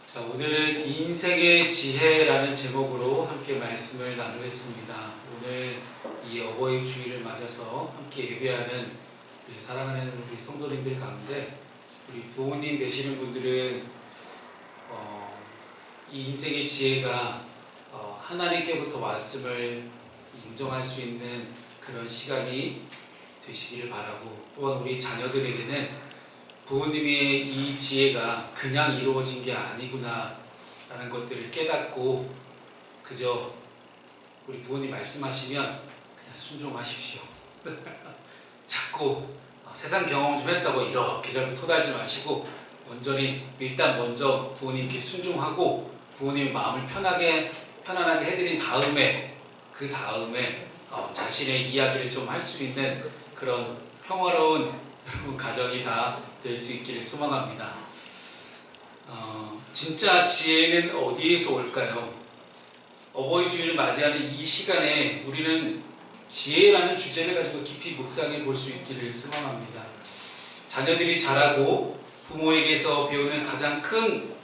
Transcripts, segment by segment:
자, 오늘은 인생의 지혜라는 제목으로 함께 말씀을 나누겠습니다. 오늘 이 어버이 주일을 맞아서 함께 예배하는 우리 사랑하는 우리 성도님들 가운데 우리 부모님 되시는 분들은 이 인생의 지혜가 하나님께부터 왔음을 인정할 수 있는 그런 시간이 되시기를 바라고, 또한 우리 자녀들에게는 부모님의 이 지혜가 그냥 이루어진 게 아니구나 라는 것들을 깨닫고 그저 우리 부모님 말씀하시면 그냥 순종하십시오. 자꾸 세상 경험 좀 했다고 이렇게 저렇게 토달지 마시고 일단 먼저 부모님께 순종하고 부모님의 마음을 편안하게 해드린 다음에 그 다음에 자신의 이야기를 좀 할 수 있는 그런 평화로운 가정이 다 될 수 있기를 소망합니다. 진짜 지혜는 어디에서 올까요? 어버이 주일을 맞이하는 이 시간에 우리는 지혜라는 주제를 가지고 깊이 묵상해 볼 수 있기를 소망합니다. 자녀들이 자라고 부모에게서 배우는 가장 큰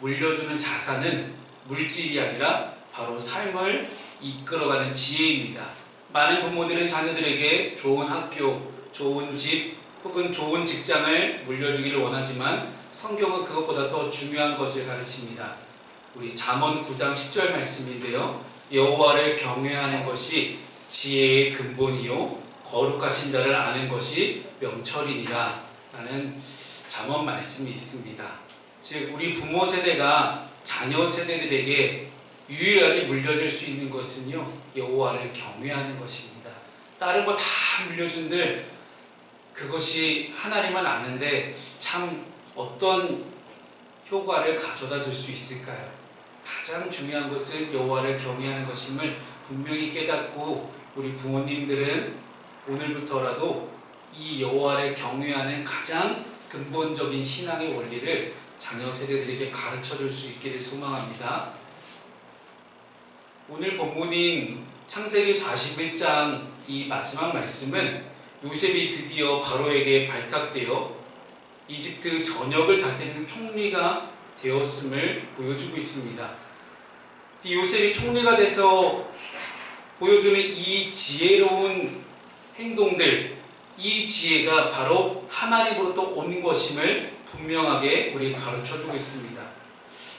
물려주는 자산은 물질이 아니라 바로 삶을 이끌어가는 지혜입니다. 많은 부모들은 자녀들에게 좋은 학교, 좋은 집, 혹은 좋은 직장을 물려주기를 원하지만 성경은 그것보다 더 중요한 것을 가르칩니다. 우리 잠언 9장 10절 말씀인데요. 여호와를 경외하는 것이 지혜의 근본이요 거룩하신 자를 아는 것이 명철이니라 라는 잠언 말씀이 있습니다. 즉 우리 부모 세대가 자녀 세대들에게 유일하게 물려줄 수 있는 것은요, 여호와를 경외하는 것입니다. 다른 거 다 물려준들 그것이 하나님은 아는데 참 어떤 효과를 가져다 줄 수 있을까요? 가장 중요한 것은 여호와를 경외하는 것임을 분명히 깨닫고 우리 부모님들은 오늘부터라도 이 여호와를 경외하는 가장 근본적인 신앙의 원리를 자녀 세대들에게 가르쳐 줄 수 있기를 소망합니다. 오늘 본문인 창세기 41장 이 마지막 말씀은 요셉이 드디어 바로에게 발탁되어 이집트 전역을 다스리는 총리가 되었음을 보여주고 있습니다. 요셉이 총리가 돼서 보여주는 이 지혜로운 행동들, 이 지혜가 바로 하나님으로부터 온 것임을 분명하게 우리에게 가르쳐주고 있습니다.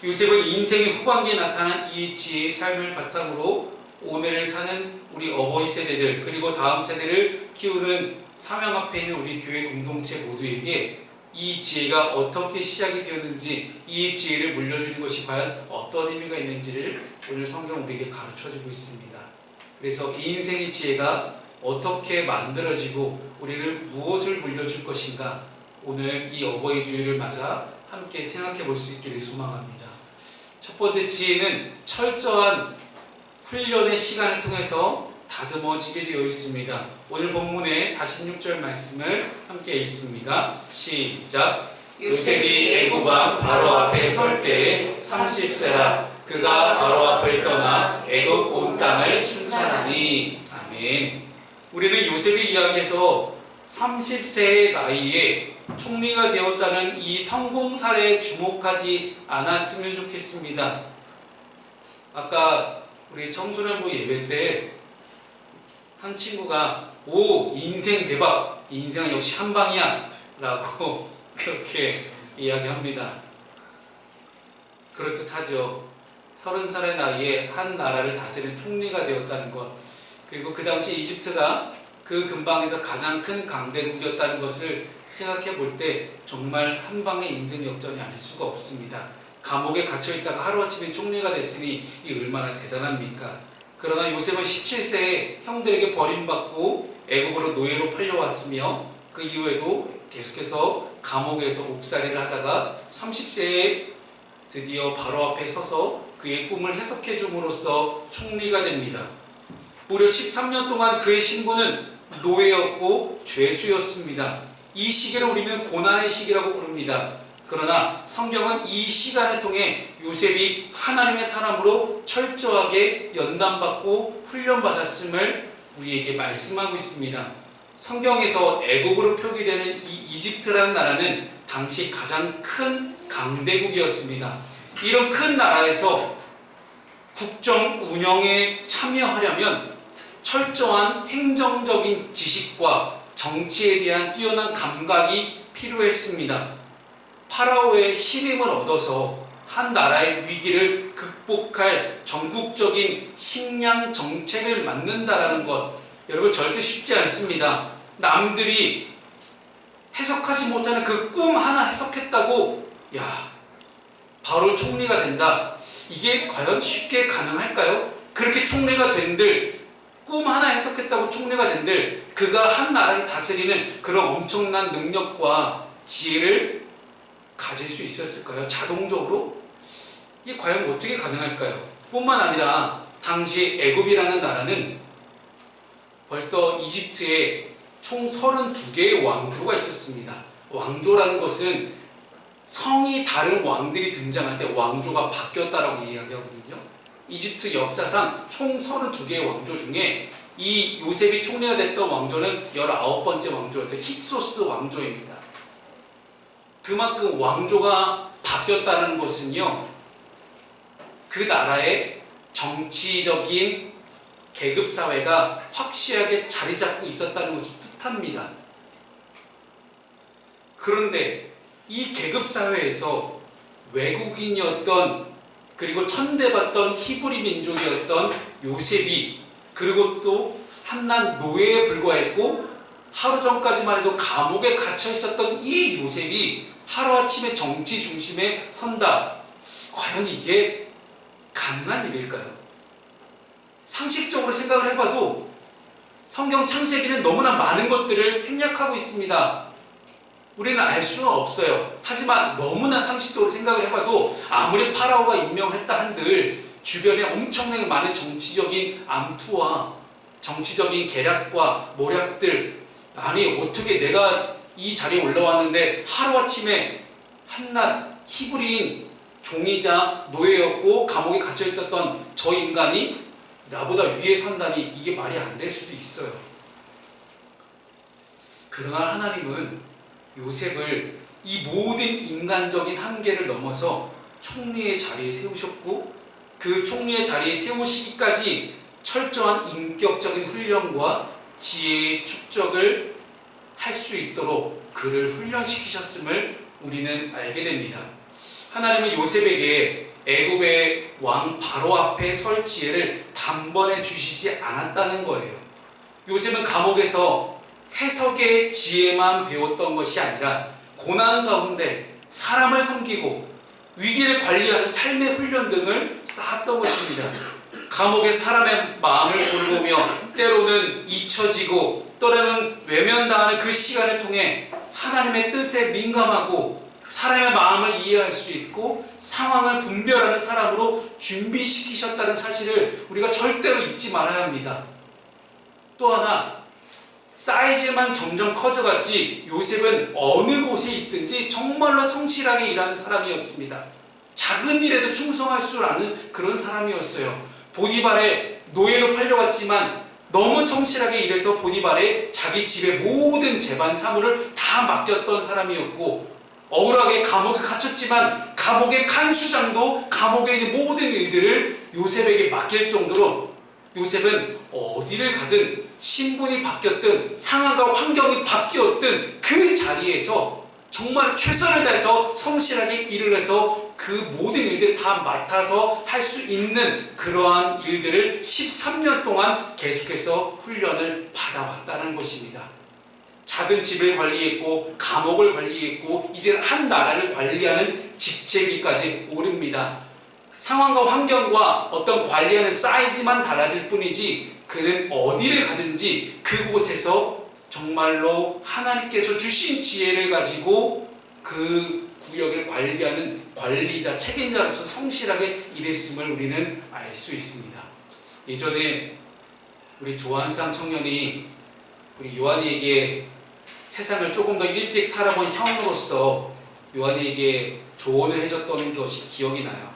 요셉은 인생의 후반기에 나타난 이 지혜의 삶을 바탕으로 오늘을 사는 우리 어버이 세대들, 그리고 다음 세대를 키우는 사명 앞에 있는 우리 교회 공동체 모두에게 이 지혜가 어떻게 시작이 되었는지, 이 지혜를 물려주는 것이 과연 어떤 의미가 있는지를 오늘 성경 우리에게 가르쳐주고 있습니다. 그래서 이 인생의 지혜가 어떻게 만들어지고 우리를 무엇을 물려줄 것인가, 오늘 이 어버이 주일을 맞아 함께 생각해 볼 수 있기를 소망합니다. 첫 번째 지혜는 철저한 훈련의 시간을 통해서 다듬어지게 되어 있습니다. 오늘 본문의 46절 말씀을 함께 읽습니다. 시작. 요셉이 애굽 왕 바로 앞에 설 때에 30세라 그가 바로 앞을 떠나 애굽 온 땅을 순찰하니. 아멘. 우리는 요셉의 이야기에서 30세의 나이에 총리가 되었다는 이 성공 사례에 주목하지 않았으면 좋겠습니다. 아까 우리 청소년부 예배 때 한 친구가 오 인생 대박, 인생은 역시 한방이야 라고 그렇게 이야기합니다. 그렇듯하죠. 30살의 나이에 한 나라를 다스리는 총리가 되었다는 것, 그리고 그 당시 이집트가 그 근방에서 가장 큰 강대국이었다는 것을 생각해 볼 때 정말 한방의 인생 역전이 아닐 수가 없습니다. 감옥에 갇혀있다가 하루아침에 총리가 됐으니 이 얼마나 대단합니까? 그러나 요셉은 17세에 형들에게 버림받고 애국으로 노예로 팔려왔으며 그 이후에도 계속해서 감옥에서 옥살이를 하다가 30세에 드디어 바로 앞에 서서 그의 꿈을 해석해 줌으로써 총리가 됩니다. 무려 13년 동안 그의 신분은 노예였고 죄수였습니다. 이 시기를 우리는 고난의 시기라고 부릅니다. 그러나 성경은 이 시간을 통해 요셉이 하나님의 사람으로 철저하게 연단받고 훈련받았음을 우리에게 말씀하고 있습니다. 성경에서 애국으로 표기되는 이 이집트라는 나라는 당시 가장 큰 강대국이었습니다. 이런 큰 나라에서 국정 운영에 참여하려면 철저한 행정적인 지식과 정치에 대한 뛰어난 감각이 필요했습니다. 파라오의 신임을 얻어서 한 나라의 위기를 극복할 전국적인 식량 정책을 만든다라는 것, 여러분 절대 쉽지 않습니다. 남들이 해석하지 못하는 그 꿈 하나 해석했다고 야, 바로 총리가 된다. 이게 과연 쉽게 가능할까요? 그렇게 총리가 된들, 꿈 하나 해석했다고 총리가 된들, 그가 한 나라를 다스리는 그런 엄청난 능력과 지혜를 가질 수 있었을까요? 자동적으로? 이게 과연 어떻게 가능할까요? 뿐만 아니라 당시 애굽이라는 나라는 벌써 이집트에 총 32개의 왕조가 있었습니다. 왕조라는 것은 성이 다른 왕들이 등장할 때 왕조가 바뀌었다라고 이야기하거든요. 이집트 역사상 총 32개의 왕조 중에 이 요셉이 총리가 됐던 왕조는 19번째 왕조였던 힉소스 왕조입니다. 그만큼 왕조가 바뀌었다는 것은요, 그 나라의 정치적인 계급사회가 확실하게 자리 잡고 있었다는 것을 뜻합니다. 그런데 이 계급사회에서 외국인이었던, 그리고 천대받던 히브리 민족이었던 요셉이, 그리고 또 한낱 노예에 불과했고 하루 전까지만 해도 감옥에 갇혀 있었던 이 요셉이 하루아침에 정치 중심에 선다. 과연 이게 가능한 일일까요? 상식적으로 생각을 해봐도 성경 창세기는 너무나 많은 것들을 생략하고 있습니다. 우리는 알 수는 없어요. 하지만 너무나 상식적으로 생각을 해봐도 아무리 파라오가 임명했다 한들 주변에 엄청나게 많은 정치적인 암투와 정치적인 계략과 모략들, 아니 어떻게 내가 이 자리에 올라왔는데 하루아침에 한낱 히브리인 종이자 노예였고 감옥에 갇혀있었던 저 인간이 나보다 위에 산다니, 이게 말이 안 될 수도 있어요. 그러나 하나님은 요셉을 이 모든 인간적인 한계를 넘어서 총리의 자리에 세우셨고, 그 총리의 자리에 세우시기까지 철저한 인격적인 훈련과 지혜의 축적을 할 수 있도록 그를 훈련시키셨음을 우리는 알게 됩니다. 하나님은 요셉에게 애굽의 왕 바로 앞에 설 지혜를 단번에 주시지 않았다는 거예요. 요셉은 감옥에서 해석의 지혜만 배웠던 것이 아니라 고난 가운데 사람을 섬기고 위기를 관리하는 삶의 훈련 등을 쌓았던 것입니다. 감옥에 사람의 마음을 돌보며 때로는 잊혀지고 때로는 외면당하는 그 시간을 통해 하나님의 뜻에 민감하고 사람의 마음을 이해할 수 있고 상황을 분별하는 사람으로 준비시키셨다는 사실을 우리가 절대로 잊지 말아야 합니다. 또 하나, 사이즈만 점점 커져갔지 요셉은 어느 곳에 있든지 정말로 성실하게 일하는 사람이었습니다. 작은 일에도 충성할 줄 아는 그런 사람이었어요. 보디발의 노예로 팔려갔지만 너무 성실하게 일해서 보디발에 자기 집의 모든 재반 사물을 다 맡겼던 사람이었고, 억울하게 감옥에 갇혔지만 감옥의 간수장도 감옥에 있는 모든 일들을 요셉에게 맡길 정도로 요셉은 어디를 가든 신분이 바뀌었든 상황과 환경이 바뀌었든 그 자리에서 정말 최선을 다해서 성실하게 일을 해서 그 모든 일들을 다 맡아서 할 수 있는 그러한 일들을 13년 동안 계속해서 훈련을 받아왔다는 것입니다. 작은 집을 관리했고 감옥을 관리했고 이제 한 나라를 관리하는 직책위까지 오릅니다. 상황과 환경과 어떤 관리하는 사이즈만 달라질 뿐이지 그는 어디를 가든지 그곳에서 정말로 하나님께서 주신 지혜를 가지고 그 구역을 관리하는 관리자, 책임자로서 성실하게 일했음을 우리는 알 수 있습니다. 예전에 우리 조한상 청년이 우리 요한이에게 세상을 조금 더 일찍 살아본 형으로서 요한이에게 조언을 해줬던 것이 기억이 나요.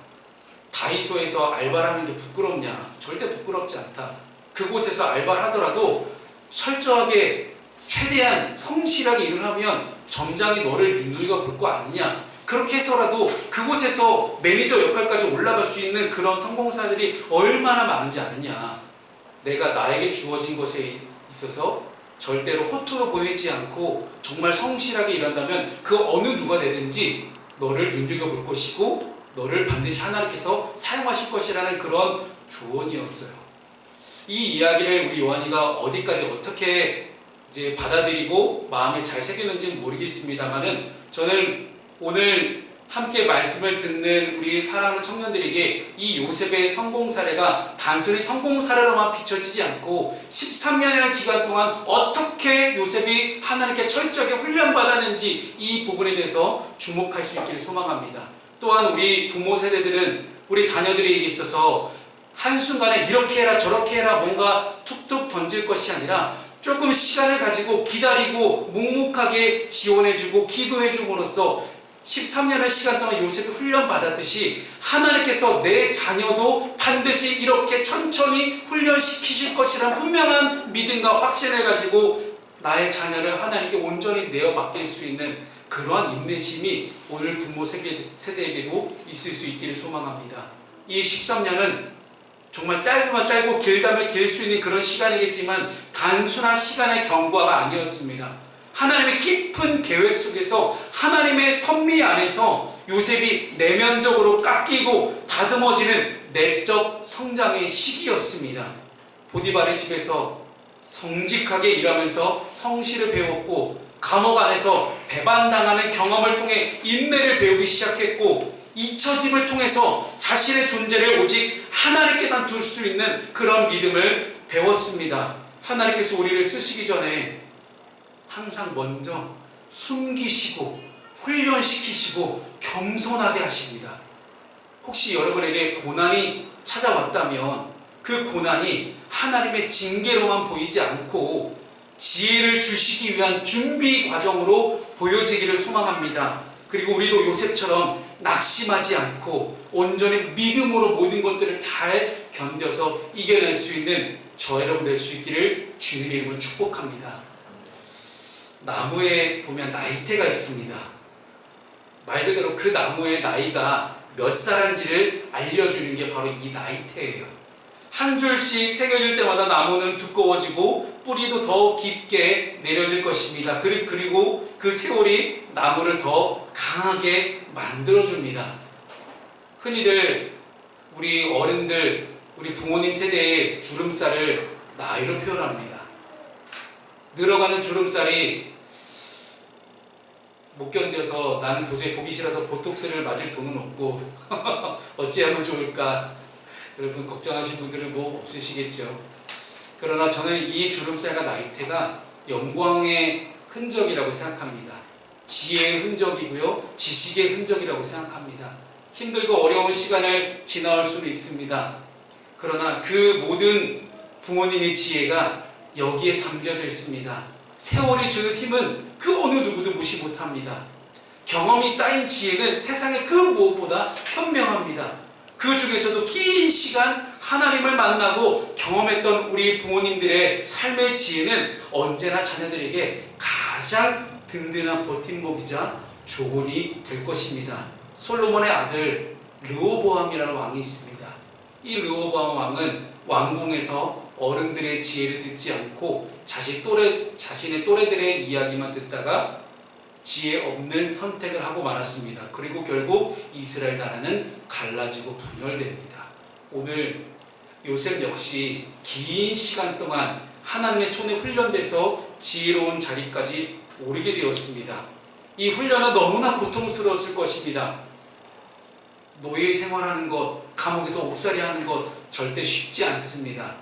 다이소에서 알바를 하는 게 부끄럽냐? 절대 부끄럽지 않다. 그곳에서 알바를 하더라도 철저하게 최대한 성실하게 일을 하면 점장이 너를 눈여겨볼 거 아니냐? 그렇게 해서라도 그곳에서 매니저 역할까지 올라갈 수 있는 그런 성공사들이 얼마나 많은지 아느냐. 내가 나에게 주어진 것에 있어서 절대로 허투루 보내지 않고 정말 성실하게 일한다면 그 어느 누가 되든지 너를 눈여겨볼 것이고 너를 반드시 하나님께서 사용하실 것이라는 그런 조언이었어요. 이 이야기를 우리 요한이가 어디까지 어떻게 이제 받아들이고 마음에 잘 새겼는지는 모르겠습니다만은 저는 오늘 함께 말씀을 듣는 우리 사랑하는 청년들에게 이 요셉의 성공 사례가 단순히 성공 사례로만 비춰지지 않고 13년이라는 기간 동안 어떻게 요셉이 하나님께 철저하게 훈련받았는지 이 부분에 대해서 주목할 수 있기를 소망합니다. 또한 우리 부모 세대들은 우리 자녀들에게 있어서 한순간에 이렇게 해라 저렇게 해라 뭔가 툭툭 던질 것이 아니라 조금 시간을 가지고 기다리고 묵묵하게 지원해주고 기도해줌으로써 13년의 시간 동안 요셉이 훈련받았듯이 하나님께서 내 자녀도 반드시 이렇게 천천히 훈련시키실 것이라는 분명한 믿음과 확신을 가지고 나의 자녀를 하나님께 온전히 내어 맡길 수 있는 그러한 인내심이 오늘 부모 세대에게도 있을 수 있기를 소망합니다. 이 13년은 정말 짧으면 짧고 길다면 길 수 있는 그런 시간이겠지만 단순한 시간의 경과가 아니었습니다. 하나님의 깊은 계획 속에서 하나님의 섭리 안에서 요셉이 내면적으로 깎이고 다듬어지는 내적 성장의 시기였습니다. 보디발의 집에서 성직하게 일하면서 성실을 배웠고 감옥 안에서 배반당하는 경험을 통해 인내를 배우기 시작했고 잊혀짐을 통해서 자신의 존재를 오직 하나님께만 둘 수 있는 그런 믿음을 배웠습니다. 하나님께서 우리를 쓰시기 전에 항상 먼저 숨기시고 훈련시키시고 겸손하게 하십니다. 혹시 여러분에게 고난이 찾아왔다면 그 고난이 하나님의 징계로만 보이지 않고 지혜를 주시기 위한 준비 과정으로 보여지기를 소망합니다. 그리고 우리도 요셉처럼 낙심하지 않고 온전히 믿음으로 모든 것들을 잘 견뎌서 이겨낼 수 있는 저 여러분 될 수 있기를 주님의 이름으로 축복합니다. 나무에 보면 나이테가 있습니다. 말 그대로 그 나무의 나이가 몇 살인지를 알려주는 게 바로 이 나이테예요. 한 줄씩 새겨질 때마다 나무는 두꺼워지고 뿌리도 더 깊게 내려질 것입니다. 그리고 그 세월이 나무를 더 강하게 만들어줍니다. 흔히들 우리 어른들, 우리 부모님 세대의 주름살을 나이로 표현합니다. 늘어가는 주름살이 못 견뎌서 나는 도저히 보기 싫어서 보톡스를 맞을 돈은 없고 어찌하면 좋을까? 여러분 걱정하신 분들은 뭐 없으시겠죠. 그러나 저는 이 주름살과 나이테가 영광의 흔적이라고 생각합니다. 지혜의 흔적이고요, 지식의 흔적이라고 생각합니다. 힘들고 어려운 시간을 지나올 수는 있습니다. 그러나 그 모든 부모님의 지혜가 여기에 담겨져 있습니다. 세월이 주는 힘은 그 어느 누구도 무시 못합니다. 경험이 쌓인 지혜는 세상의 그 무엇보다 현명합니다. 그 중에서도 긴 시간 하나님을 만나고 경험했던 우리 부모님들의 삶의 지혜는 언제나 자녀들에게 가장 든든한 버팀목이자 조언이 될 것입니다. 솔로몬의 아들 르호보암이라는 왕이 있습니다. 이 르호보암 왕은 왕궁에서 어른들의 지혜를 듣지 않고 자신의 또래들의 이야기만 듣다가 지혜 없는 선택을 하고 말았습니다. 그리고 결국 이스라엘 나라는 갈라지고 분열됩니다. 오늘 요셉 역시 긴 시간 동안 하나님의 손에 훈련돼서 지혜로운 자리까지 오르게 되었습니다. 이 훈련은 너무나 고통스러웠을 것입니다. 노예 생활하는 것, 감옥에서 옥살이 하는 것 절대 쉽지 않습니다.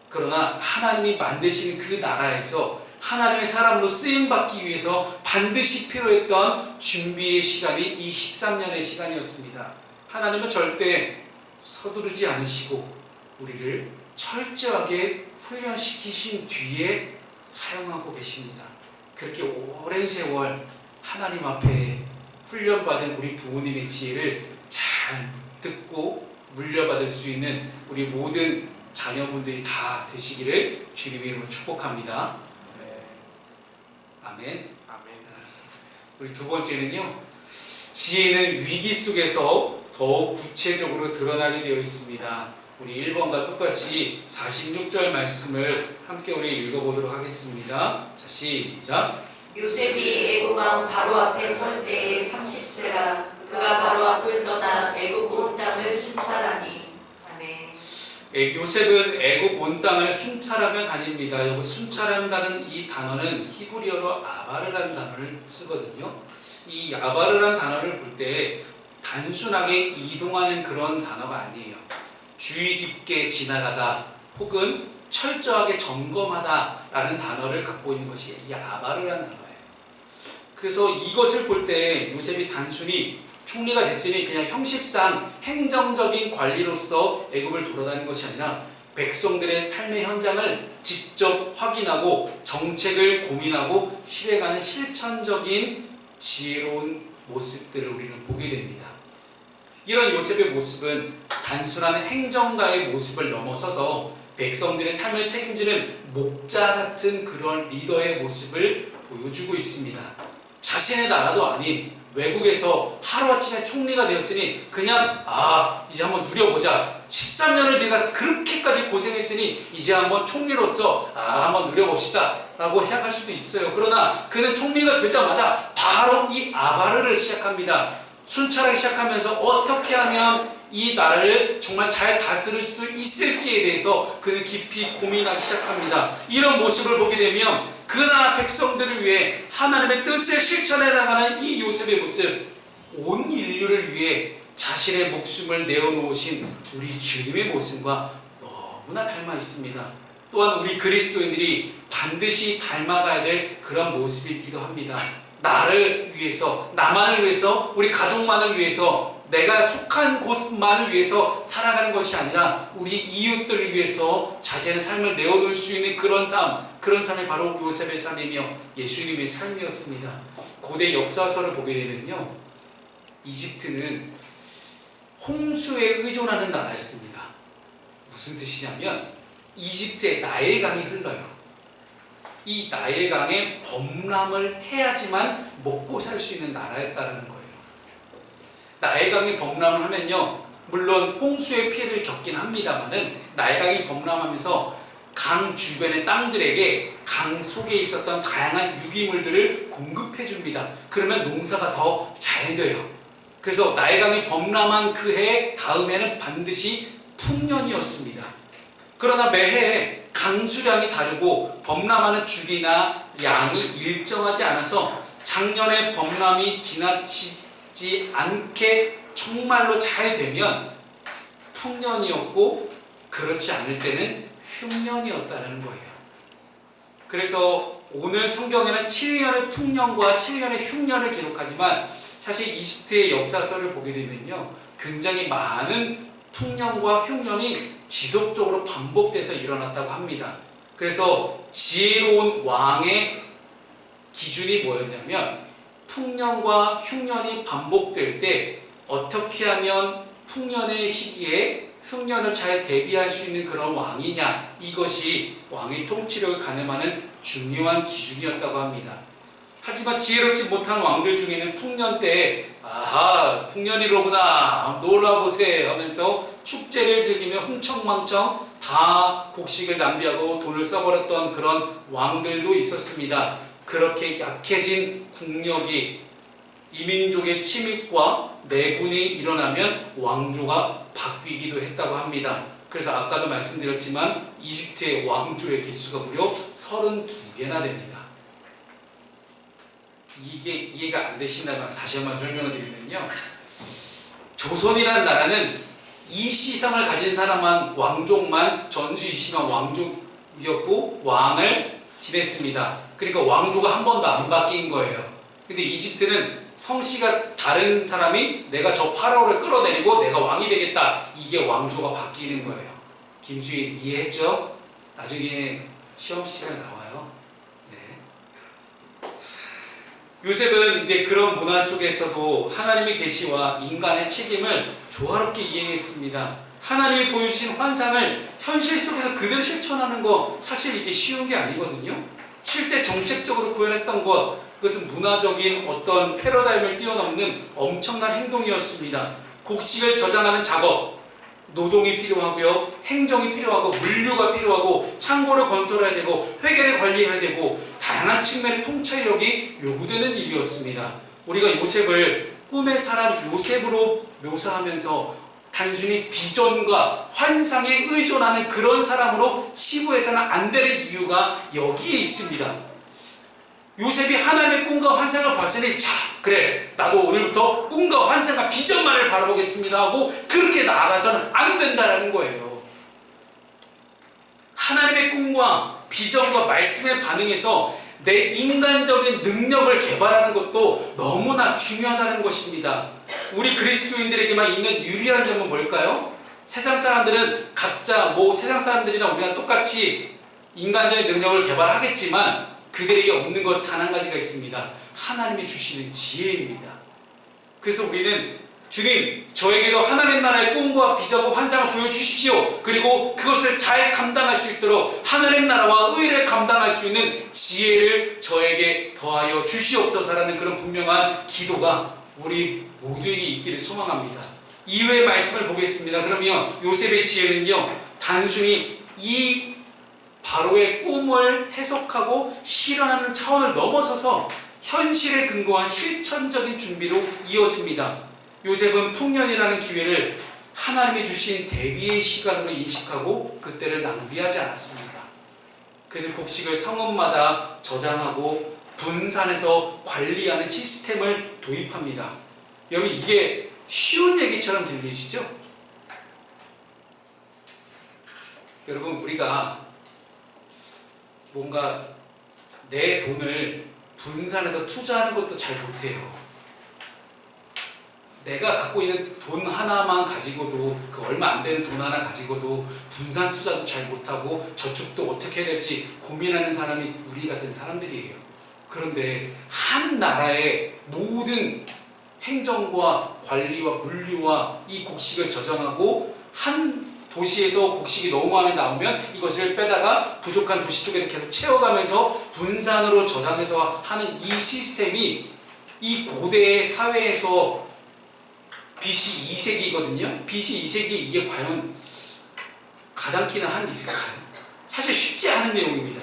그러나 하나님이 만드신 그 나라에서 하나님의 사람으로 쓰임받기 위해서 반드시 필요했던 준비의 시간이 이 13년의 시간이었습니다. 하나님은 절대 서두르지 않으시고 우리를 철저하게 훈련시키신 뒤에 사용하고 계십니다. 그렇게 오랜 세월 하나님 앞에 훈련받은 우리 부모님의 지혜를 잘 듣고 물려받을 수 있는 우리 모든 자녀분들이 다 되시기를 주님의 이름으로 축복합니다. 아멘. 아멘. 우리 두 번째는요, 지혜는 위기 속에서 더욱 구체적으로 드러나게 되어 있습니다. 우리 1번과 똑같이 46절 말씀을 함께 우리 읽어보도록 하겠습니다. 자, 시작. 요셉이 애굽 왕 바로 앞에 설 때에 30세라. 그가 바로 앞을 떠나 애굽 온 땅을 순찰하니. 아멘. 요셉은 애굽 온 땅을 순찰하며 다닙니다. 여기 순찰한다는 이 단어는 히브리어로 아바르라는 단어를 쓰거든요. 이 아바르라는 단어를 볼 때 단순하게 이동하는 그런 단어가 아니에요. 주의 깊게 지나가다 혹은 철저하게 점검하다라는 단어를 갖고 있는 것이 이 아바르라는 단어예요. 그래서 이것을 볼 때 요셉이 단순히 총리가 됐으니 그냥 형식상 행정적인 관리로서 애굽을 돌아다닌 것이 아니라 백성들의 삶의 현장을 직접 확인하고 정책을 고민하고 실행하는 실천적인 지혜로운 모습들을 우리는 보게 됩니다. 이런 요셉의 모습은 단순한 행정가의 모습을 넘어서서 백성들의 삶을 책임지는 목자 같은 그런 리더의 모습을 보여주고 있습니다. 자신의 나라도 아닌 외국에서 하루아침에 총리가 되었으니 그냥 이제 한번 누려보자. 13년을 네가 그렇게까지 고생했으니 이제 한번 총리로서 한번 누려봅시다 라고 생각할 수도 있어요. 그러나 그는 총리가 되자마자 바로 이 아바르를 시작합니다. 순찰하기 시작하면서 어떻게 하면 이 나라를 정말 잘 다스릴 수 있을지에 대해서 그는 깊이 고민하기 시작합니다. 이런 모습을 보게 되면 그 나라 백성들을 위해 하나님의 뜻을 실천해 나가는 이 요셉의 모습, 온 인류를 위해 자신의 목숨을 내어놓으신 우리 주님의 모습과 너무나 닮아 있습니다. 또한 우리 그리스도인들이 반드시 닮아가야 될 그런 모습이기도 합니다. 나를 위해서, 나만을 위해서, 우리 가족만을 위해서, 내가 속한 곳만을 위해서 살아가는 것이 아니라 우리 이웃들을 위해서 자신의 삶을 내어놓을 수 있는 그런 삶이 바로 요셉의 삶이며 예수님의 삶이었습니다. 고대 역사서를 보게 되면요, 이집트는 홍수에 의존하는 나라였습니다. 무슨 뜻이냐면 이집트에 나일강이 흘러요. 이 나일강에 범람을 해야지만 먹고 살 수 있는 나라였다는 거예요. 나일강이 범람을 하면요, 물론 홍수의 피해를 겪긴 합니다만은 나일강이 범람하면서 강 주변의 땅들에게 강 속에 있었던 다양한 유기물들을 공급해 줍니다. 그러면 농사가 더 잘 돼요. 그래서 나일강이 범람한 그 해 다음에는 반드시 풍년이었습니다. 그러나 매해 강수량이 다르고 범람하는 주기나 양이 일정하지 않아서 작년에 범람이 지나치지 않게 정말로 잘 되면 풍년이었고 그렇지 않을 때는 흉년이었다는 거예요. 그래서 오늘 성경에는 7년의 풍년과 7년의 흉년을 기록하지만 사실 이집트의 역사서를 보게 되면요, 굉장히 많은 풍년과 흉년이 지속적으로 반복돼서 일어났다고 합니다. 그래서 지혜로운 왕의 기준이 뭐였냐면 풍년과 흉년이 반복될 때 어떻게 하면 풍년의 시기에 흉년을 잘 대비할 수 있는 그런 왕이냐, 이것이 왕의 통치력을 가늠하는 중요한 기준이었다고 합니다. 하지만 지혜롭지 못한 왕들 중에는 풍년 때 풍년이로구나 놀라보세 하면서 축제를 즐기며 흥청망청 다 곡식을 낭비하고 돈을 써버렸던 그런 왕들도 있었습니다. 그렇게 약해진 국력이 이민족의 침입과 내분이 일어나면 왕조가 바뀌기도 했다고 합니다. 그래서 아까도 말씀드렸지만 이집트의 왕조의 기수가 무려 32개나 됩니다. 이게 이해가 안 되신다면 다시 한번 설명을 드리면요, 조선이라는 나라는 이시성을 가진 사람만, 왕족만, 전주이시만 왕족이었고 왕을 지냈습니다. 그러니까 왕조가 한 번도 안 바뀐 거예요. 근데 이집트는 성씨가 다른 사람이 내가 저 파라오를 끌어내리고 내가 왕이 되겠다, 이게 왕조가 바뀌는 거예요. 김수희 이해했죠? 나중에 시험 시간에 나와요. 네. 요셉은 이제 그런 문화 속에서도 하나님의 계시와 인간의 책임을 조화롭게 이행했습니다. 하나님이 보여주신 환상을 현실 속에서 그대로 실천하는 거 사실 이게 쉬운 게 아니거든요. 실제 정책적으로 구현했던 것, 그것은 문화적인 어떤 패러다임을 뛰어넘는 엄청난 행동이었습니다. 곡식을 저장하는 작업, 노동이 필요하고요, 행정이 필요하고, 물류가 필요하고, 창고를 건설해야 되고, 회계를 관리해야 되고, 다양한 측면의 통찰력이 요구되는 일이었습니다. 우리가 요셉을 꿈의 사람 요셉으로 묘사하면서 단순히 비전과 환상에 의존하는 그런 사람으로 치부해서는 안 되는 이유가 여기에 있습니다. 요셉이 하나님의 꿈과 환상을 봤으니, 자, 그래, 나도 오늘부터 꿈과 환상과 비전만을 바라보겠습니다 하고 그렇게 나아가서는 안 된다라는 거예요. 하나님의 꿈과 비전과 말씀에 반응해서 내 인간적인 능력을 개발하는 것도 너무나 중요하다는 것입니다. 우리 그리스도인들에게만 있는 유리한 점은 뭘까요? 세상 사람들은 각자 세상 사람들이나 우리랑 똑같이 인간적인 능력을 개발하겠지만 그들에게 없는 것 단 한 가지가 있습니다. 하나님이 주시는 지혜입니다. 그래서 우리는 주님, 저에게도 하나님 나라의 꿈과 비전과 환상을 보여주십시오. 그리고 그것을 잘 감당할 수 있도록 하나님 나라와 의를 감당할 수 있는 지혜를 저에게 더하여 주시옵소서라는 그런 분명한 기도가 우리 모두에게 있기를 소망합니다. 이후의 말씀을 보겠습니다. 그러면 요셉의 지혜는요, 단순히 이 바로의 꿈을 해석하고 실현하는 차원을 넘어서서 현실에 근거한 실천적인 준비로 이어집니다. 요셉은 풍년이라는 기회를 하나님이 주신 대비의 시간으로 인식하고 그때를 낭비하지 않았습니다. 그는 곡식을 성읍마다 저장하고 분산해서 관리하는 시스템을 도입합니다. 여러분, 이게 쉬운 얘기처럼 들리시죠? 여러분, 우리가 뭔가 내 돈을 분산해서 투자하는 것도 잘 못해요. 내가 갖고 있는 돈 하나만 가지고도, 그 얼마 안 되는 돈 하나 가지고도 분산 투자도 잘 못하고 저축도 어떻게 해야 될지 고민하는 사람이 우리 같은 사람들이에요. 그런데 한 나라의 모든 행정과 관리와 물류와 이 곡식을 저장하고 한 도시에서 곡식이 너무 많이 나오면 이것을 빼다가 부족한 도시 쪽에 계속 채워가면서 분산으로 저장해서 하는 이 시스템이 이 고대의 사회에서 BC 2세기거든요. BC 2세기 이게 과연 가당키나 한 일일까요? 사실 쉽지 않은 내용입니다.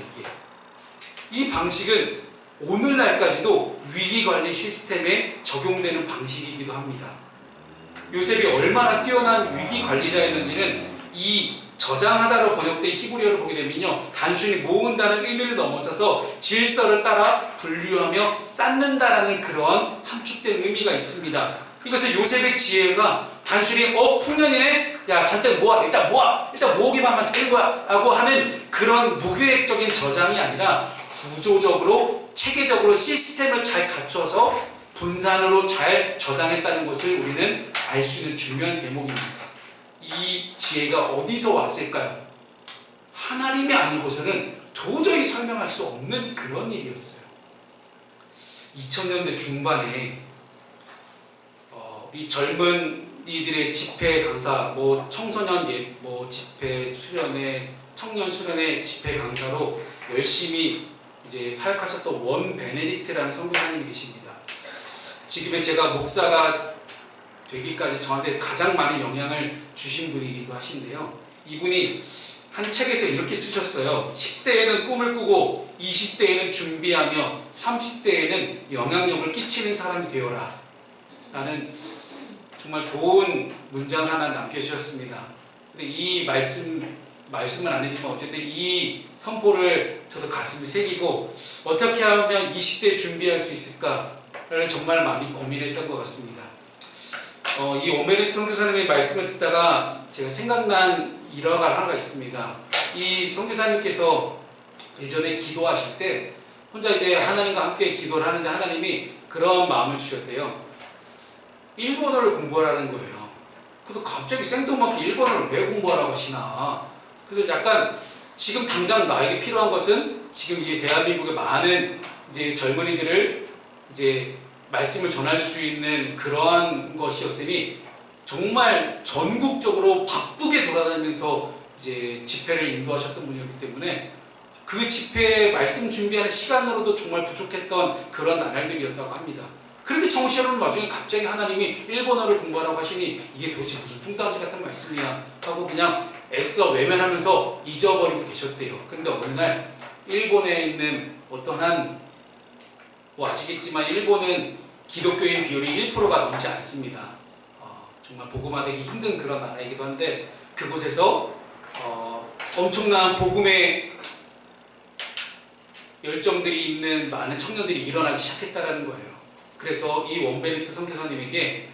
이 방식은 오늘날까지도 위기관리 시스템에 적용되는 방식이기도 합니다. 요셉이 얼마나 뛰어난 위기관리자였는지는 이 저장하다로 번역된 히브리어를 보게 되면요, 단순히 모은다는 의미를 넘어서서 질서를 따라 분류하며 쌓는다라는 그런 함축된 의미가 있습니다. 이것은 요셉의 지혜가 단순히 풍년이네, 야 잔뜩 모아, 일단 모으기만 하면 되는 거야 라고 하는 그런 무계획적인 저장이 아니라 구조적으로 체계적으로 시스템을 잘 갖춰서 분산으로 잘 저장했다는 것을 우리는 알 수 있는 중요한 대목입니다. 이 지혜가 어디서 왔을까요? 하나님이 아니고서는 도저히 설명할 수 없는 그런 일이었어요. 2000년대 중반에 이 젊은이들의 집회 강사, 청소년 집회 수련회, 청년 수련회 집회 강사로 열심히 이제 사역하셨던 원 베네딕트라는 선교사님이 계십니다. 지금의 제가 목사가 되기까지 저한테 가장 많은 영향을 주신 분이기도 하신데요. 이분이 한 책에서 이렇게 쓰셨어요. 10대에는 꿈을 꾸고 20대에는 준비하며 30대에는 영향력을 끼치는 사람이 되어라 라는 정말 좋은 문장 하나 남겨주셨습니다. 근데 이 말씀은 아니지만 어쨌든 이 선포를 저도 가슴에 새기고 어떻게 하면 20대에 준비할 수 있을까를 정말 많이 고민했던 것 같습니다. 이 오메리트 선교사님의 말씀을 듣다가 제가 생각난 일화가 하나가 있습니다. 이 선교사님께서 예전에 기도하실 때 혼자 이제 하나님과 함께 기도를 하는데 하나님이 그런 마음을 주셨대요. 일본어를 공부하라는 거예요. 그래서 갑자기 생뚱맞게 일본어를 왜 공부하라고 하시나. 그래서 약간 지금 당장 나에게 필요한 것은 지금 이 대한민국의 많은 이제 젊은이들을 이제 말씀을 전할 수 있는 그러한 것이었으니 정말 전국적으로 바쁘게 돌아다니면서 이제 집회를 인도하셨던 분이었기 때문에 그 집회 말씀 준비하는 시간으로도 정말 부족했던 그런 나날들이었다고 합니다. 그렇게 정시하는 와중에 갑자기 하나님이 일본어를 공부하라고 하시니 이게 도대체 무슨 뚱딴지 같은 말씀이야 하고 그냥 애써 외면하면서 잊어버리고 계셨대요. 그런데 어느 날 일본에 있는 어떠한 아시겠지만 일본은 기독교인 비율이 1%가 넘지 않습니다. 정말 복음화되기 힘든 그런 나라이기도 한데 그곳에서 엄청난 복음의 열정들이 있는 많은 청년들이 일어나기 시작했다는 거예요. 그래서 이 원베네트 선교사님에게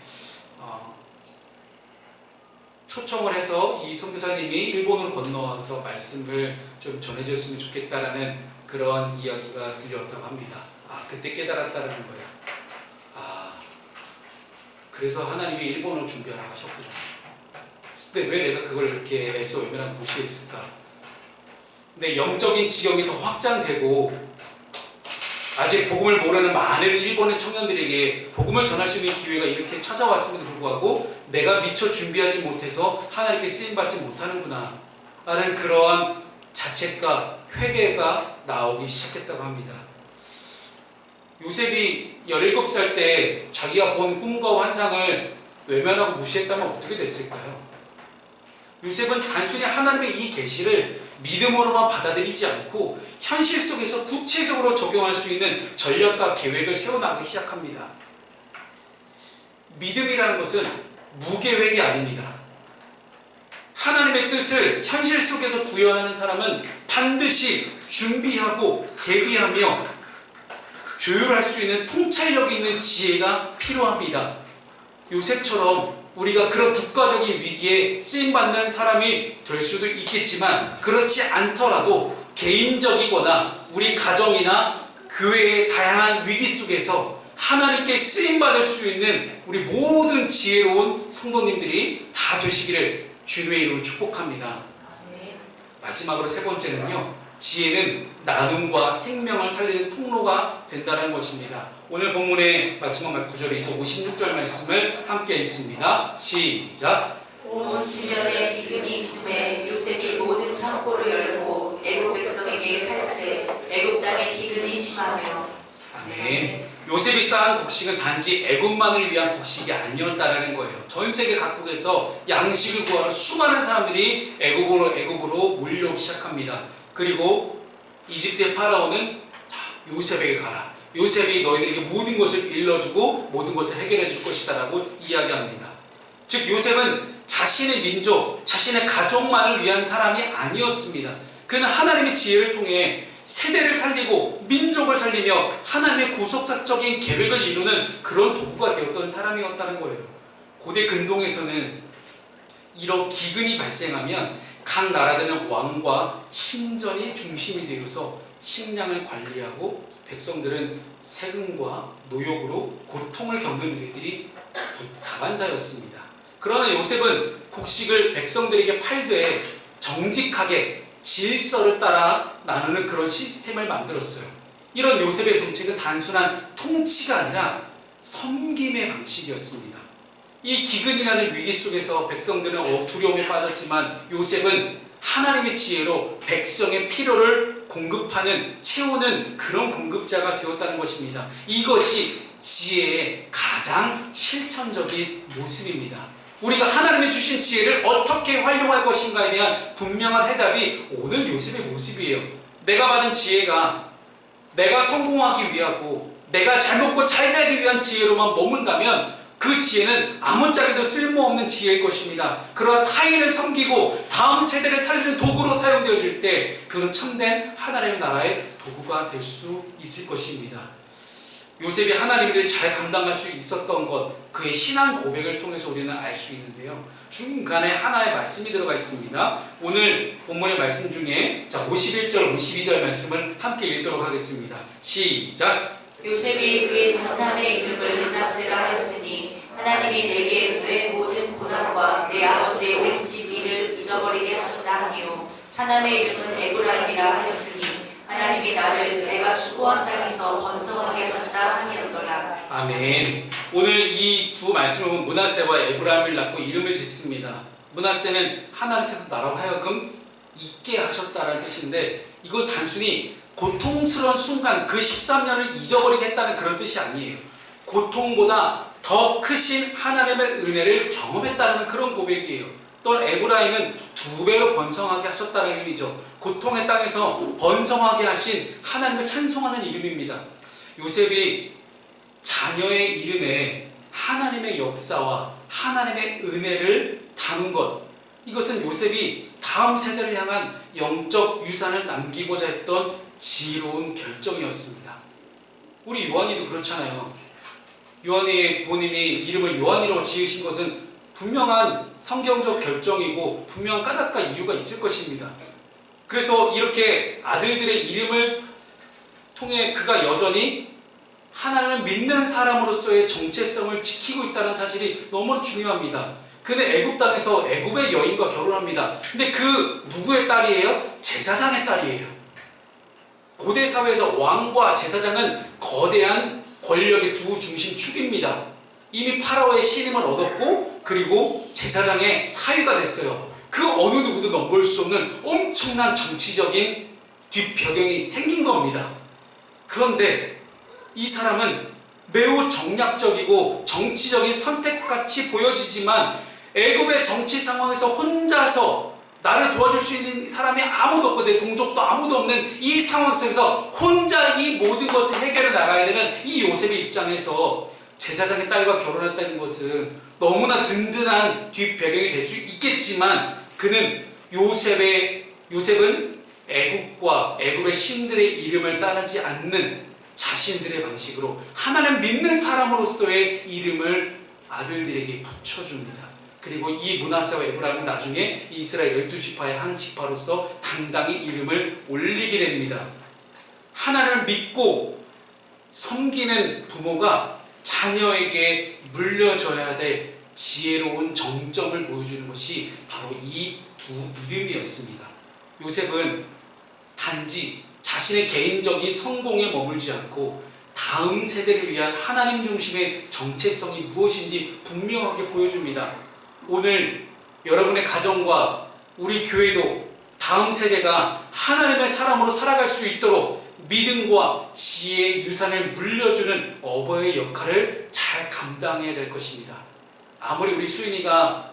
초청을 해서 이 선교사님이 일본으로 건너와서 말씀을 좀 전해줬으면 좋겠다라는 그런 이야기가 들려왔다고 합니다. 그때 깨달았다는 거예요. 그래서 하나님이 일본어를 준비하라고 하셨구나. 근데 왜 내가 그걸 이렇게 애써 외면하고 무시했을까? 근데 영적인 지형이 더 확장되고 아직 복음을 모르는 많은 일본의 청년들에게 복음을 전할 수 있는 기회가 이렇게 찾아왔음에도 불구하고 내가 미처 준비하지 못해서 하나님께 쓰임받지 못하는구나 라는 그러한 자책과 회개가 나오기 시작했다고 합니다. 요셉이 17살 때 자기가 본 꿈과 환상을 외면하고 무시했다면 어떻게 됐을까요? 요셉은 단순히 하나님의 이 계시를 믿음으로만 받아들이지 않고 현실 속에서 구체적으로 적용할 수 있는 전략과 계획을 세워나가기 시작합니다. 믿음이라는 것은 무계획이 아닙니다. 하나님의 뜻을 현실 속에서 구현하는 사람은 반드시 준비하고 대비하며 조율할 수 있는 통찰력 있는 지혜가 필요합니다. 요셉처럼 우리가 그런 국가적인 위기에 쓰임받는 사람이 될 수도 있겠지만 그렇지 않더라도 개인적이거나 우리 가정이나 교회의 다양한 위기 속에서 하나님께 쓰임받을 수 있는 우리 모든 지혜로운 성도님들이 다 되시기를 주님의 이름으로 축복합니다. 마지막으로 세 번째는요, 지혜는 나눔과 생명을 살리는 통로가 된다는 것입니다. 오늘 본문의 마지막 구절이죠. 56절 말씀을 함께 읽습니다. 시작. 온 지면에 기근이 있음에 요셉이 모든 창고를 열고 애굽 백성에게 팔세 애굽 땅에 기근이 심하며. 아멘. 요셉이 쌓은 곡식은 단지 애굽만을 위한 곡식이 아니었다라는 거예요. 전 세계 각국에서 양식을 구하러 수많은 사람들이 애굽으로 몰려오기 시작합니다. 그리고 이집트의 파라오는 요셉에게 가라. 요셉이 너희들에게 모든 것을 일러주고 모든 것을 해결해 줄 것이다 라고 이야기합니다. 즉 요셉은 자신의 민족, 자신의 가족만을 위한 사람이 아니었습니다. 그는 하나님의 지혜를 통해 세대를 살리고 민족을 살리며 하나님의 구속사적인 계획을 이루는 그런 도구가 되었던 사람이었다는 거예요. 고대 근동에서는 이런 기근이 발생하면 각 나라들은 왕과 신전이 중심이 되어서 식량을 관리하고 백성들은 세금과 노역으로 고통을 겪는 일들이 다반사였습니다. 그러나 요셉은 곡식을 백성들에게 팔되 정직하게 질서를 따라 나누는 그런 시스템을 만들었어요. 이런 요셉의 정책은 단순한 통치가 아니라 섬김의 방식이었습니다. 이 기근이라는 위기 속에서 백성들은 두려움에 빠졌지만 요셉은 하나님의 지혜로 백성의 필요를 공급하는, 채우는 그런 공급자가 되었다는 것입니다. 이것이 지혜의 가장 실천적인 모습입니다. 우리가 하나님이 주신 지혜를 어떻게 활용할 것인가에 대한 분명한 해답이 오늘 요셉의 모습이에요. 내가 받은 지혜가 내가 성공하기 위하고 내가 잘 먹고 잘 살기 위한 지혜로만 머문다면 그 지혜는 아무짝에도 쓸모없는 지혜일 것입니다. 그러나 타인을 섬기고 다음 세대를 살리는 도구로 사용되어질 때 그는 참된 하나님의 나라의 도구가 될 수 있을 것입니다. 요셉이 하나님의 일을 잘 감당할 수 있었던 것, 그의 신앙 고백을 통해서 우리는 알 수 있는데요. 중간에 하나의 말씀이 들어가 있습니다. 오늘 본문의 말씀 중에 51절, 52절 말씀을 함께 읽도록 하겠습니다. 시작. 요셉이 그의 장남의 이름을 므낫세라 하였으니 하나님이 내게 내 모든 고난과 내 아버지의 온 지위를 잊어버리게 하셨다 하며 차남의 이름은 에브라임이라 하였으니 하나님이 나를 내가 수고한 땅에서 번성하게 하셨다 함이었더라. 아멘. 오늘 이 두 말씀을 보면 므낫세와 에브라임을 낳고 이름을 짓습니다. 므낫세는 하나님께서 나라로 하여금 있게 하셨다라는 뜻인데 이거 단순히 고통스러운 순간 그 13년을 잊어버리게 했다는 그런 뜻이 아니에요. 고통보다 더 크신 하나님의 은혜를 경험했다는 그런 고백이에요. 또 에브라임은 2배로 번성하게 하셨다는 의미죠. 고통의 땅에서 번성하게 하신 하나님을 찬송하는 이름입니다. 요셉이 자녀의 이름에 하나님의 역사와 하나님의 은혜를 담은 것, 이것은 요셉이 다음 세대를 향한 영적 유산을 남기고자 했던 지혜로운 결정이었습니다. 우리 요한이도 그렇잖아요. 요한이 본인이 이름을 요한이라고 지으신 것은 분명한 성경적 결정이고 분명한 까닭과 이유가 있을 것입니다. 그래서 이렇게 아들들의 이름을 통해 그가 여전히 하나님을 믿는 사람으로서의 정체성을 지키고 있다는 사실이 너무 중요합니다. 그는 애굽 땅에서 애굽의 여인과 결혼합니다. 근데 그 누구의 딸이에요? 제사장의 딸이에요. 고대 사회에서 왕과 제사장은 거대한 권력의 두 중심축입니다. 이미 파라오의 신임을 얻었고 그리고 제사장의 사위가 됐어요. 그 어느 누구도 넘볼 수 없는 엄청난 정치적인 뒷배경이 생긴 겁니다. 그런데 이 사람은 매우 정략적이고 정치적인 선택같이 보여지지만 애굽의 정치 상황에서 혼자서 나를 도와줄 수 있는 사람이 아무도 없고 내 동족도 아무도 없는 이 상황 속에서 혼자 이 모든 것을 해결해 나가야 되는 이 요셉의 입장에서 제사장의 딸과 결혼했다는 것은 너무나 든든한 뒷배경이 될 수 있겠지만 그는 요셉은 애굽과 애굽의 신들의 이름을 따르지 않는 자신들의 방식으로 하나님 믿는 사람으로서의 이름을 아들들에게 붙여줍니다. 그리고 이 므낫세와 에브라임은 나중에 이스라엘 12지파의 한 지파로서 당당히 이름을 올리게 됩니다. 하나님을 믿고 섬기는 부모가 자녀에게 물려줘야 될 지혜로운 정점을 보여주는 것이 바로 이 두 이름이었습니다. 요셉은 단지 자신의 개인적인 성공에 머물지 않고 다음 세대를 위한 하나님 중심의 정체성이 무엇인지 분명하게 보여줍니다. 오늘 여러분의 가정과 우리 교회도 다음 세대가 하나님의 사람으로 살아갈 수 있도록 믿음과 지혜의 유산을 물려주는 어버이의 역할을 잘 감당해야 될 것입니다. 아무리 우리 수인이가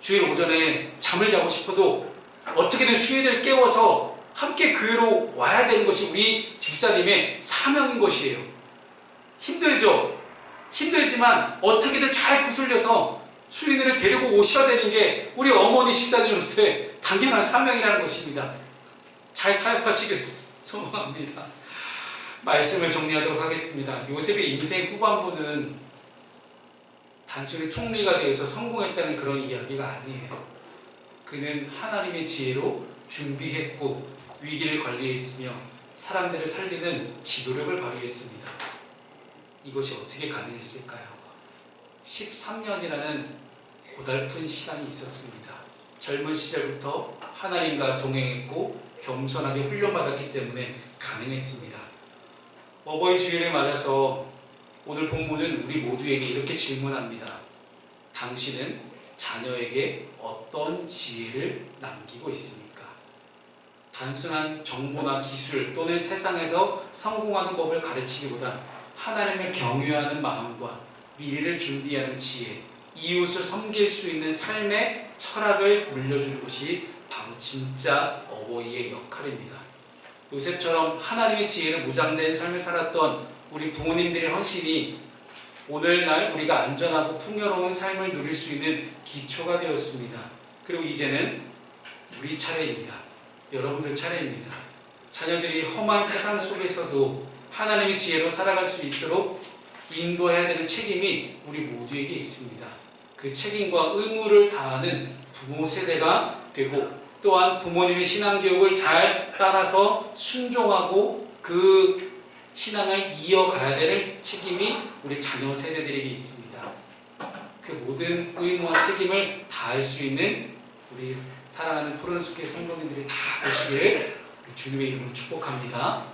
주일 오전에 잠을 자고 싶어도 어떻게든 수인을 깨워서 함께 교회로 와야 되는 것이 우리 집사님의 사명인 것이에요. 힘들죠? 힘들지만 어떻게든 잘 구슬려서 수인이를 데리고 오셔야 되는 게 우리 어머니 집사님으로서의 당연한 사명이라는 것입니다. 잘 타협하시길 소망합니다. 말씀을 정리하도록 하겠습니다. 요셉의 인생 후반부는 단순히 총리가 되어서 성공했다는 그런 이야기가 아니에요. 그는 하나님의 지혜로 준비했고 위기를 관리했으며 사람들을 살리는 지도력을 발휘했습니다. 이것이 어떻게 가능했을까요? 13년이라는 고달픈 시간이 있었습니다. 젊은 시절부터 하나님과 동행했고 겸손하게 훈련받았기 때문에 가능했습니다. 어버이 주일을 맞아서 오늘 본문은 우리 모두에게 이렇게 질문합니다. 당신은 자녀에게 어떤 지혜를 남기고 있습니까? 단순한 정보나 기술 또는 세상에서 성공하는 법을 가르치기보다 하나님을 경외하는 마음과 미래를 준비하는 지혜, 이웃을 섬길 수 있는 삶의 철학을 물려주는 것이 바로 진짜 어버이의 역할입니다. 요셉처럼 하나님의 지혜로 무장된 삶을 살았던 우리 부모님들의 헌신이 오늘날 우리가 안전하고 풍요로운 삶을 누릴 수 있는 기초가 되었습니다. 그리고 이제는 우리 차례입니다. 여러분들 차례입니다. 자녀들이 험한 세상 속에서도 하나님의 지혜로 살아갈 수 있도록 인도해야 되는 책임이 우리 모두에게 있습니다. 그 책임과 의무를 다하는 부모 세대가 되고 또한 부모님의 신앙교육을 잘 따라서 순종하고 그 신앙을 이어가야 되는 책임이 우리 자녀 세대들에게 있습니다. 그 모든 의무와 책임을 다할 수 있는 우리 사랑하는 푸른숲의 성도님들이 다 되시기를 주님의 이름으로 축복합니다.